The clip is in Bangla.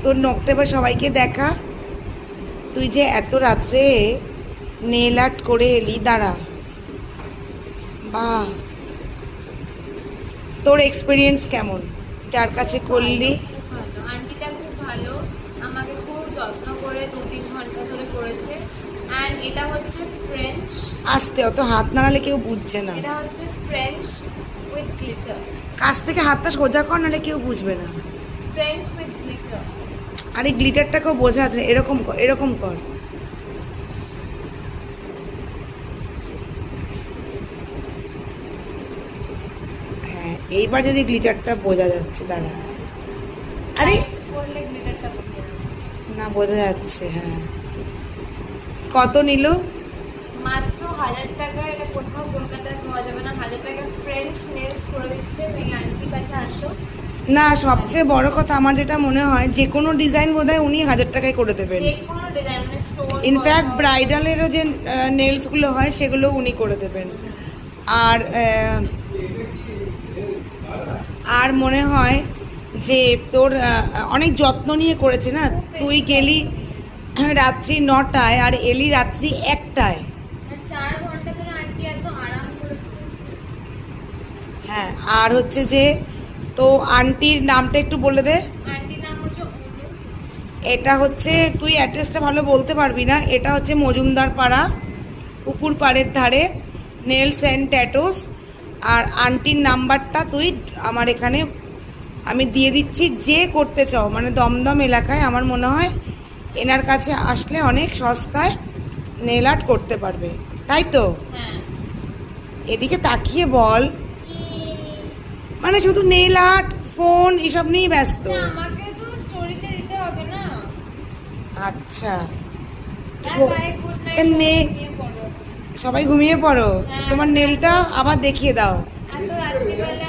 তোর নখটা এবার সবাইকে দেখা। তুই যে এত রাত্রে নেল আর্ট করে এলি, দাঁড়া। বাহ, তোর এক্সপিরিয়েন্স কেমন যার কাছে করলি? খুব ভালো, আন্টিটা খুব ভালো, আমাকে খুব যত্ন করে 2-3 ঘন্টা ধরে করেছে। অ্যান্ড এটা হচ্ছে ফ্রেঞ্চ। আস্তে, অত হাত নাড়ালে কেউ বুঝছে না। এটা হচ্ছে ফ্রেঞ্চ উইথ গ্লিটার। কাছ থেকে হাতটা সোজা কর, নাহলে কেউ বুঝবে না। French with glitter. আরে গ্লিটারটাকেও বোঝা আছে না, এরকম কর, এরকম কর। হ্যাঁ, এইবার যদি গ্লিটারটা বোঝা যাচ্ছে, দাঁড়া। আরে করলে গ্লিটারটা বোঝা যাবে। না, বোঝা যাচ্ছে। হ্যাঁ, কত নিল? মাত্র 1000 টাকা। এটা কোথাও কলকাতায় পাওয়া যাবে না। 1000 টাকা ফ্রেঞ্চ নেলস করে দিচ্ছে। তুই আন্টির কাছে আসো। না, সবচেয়ে বড় কথা আমার যেটা মনে হয়, যে কোনো ডিজাইন বোধহয় উনি 1000 টাকায় করে দেবেন। যে কোনো ডিজাইন, মানে স্টোন, ইনফ্যাক্ট ব্রাইডালেরও যে নেলসগুলো হয় সেগুলো উনি করে দেবেন। আর আর মনে হয় যে তোর অনেক যত্ন নিয়ে করেছে না। তুই গেলি রাত্রি 9টায় আর এলি রাত্রি 1টায়। 4 ঘন্টা ধরে আন্টি এত আরাম করে করেছে। হ্যাঁ, আর হচ্ছে যে, তো আন্টির নামটা একটু বলে দে। আন্টির নাম হচ্ছে অনু। এটা হচ্ছে, তুই অ্যাড্রেসটা ভালো বলতে পারবি না, এটা হচ্ছে মজুমদার পাড়া, পুকুর পাড়ের ধারে, নেলস অ্যান্ড ট্যাটোস। আর আন্টির নাম্বারটা তুই আমার এখানে আমি দিয়ে দিচ্ছি। যে করতে চাও, মানে দমদম এলাকায়, আমার মনে হয় এনার কাছে আসলে অনেক সস্তায় নেল আর্ট করতে পারবে, তাই তো? হ্যাঁ। এদিকে তাকিয়ে বল, মানে শুধু নেল আর্ট, ফোন এসব নিয়েই ব্যস্ত। না, আমাকে তো স্টোরিতে দিতে হবে না। আচ্ছা, বাই, গুড নাইট। নে- সবাই ঘুমিয়ে পড়ো। তোমার নেলটা আবার দেখিয়ে দাও। এত রাত্রিবেলা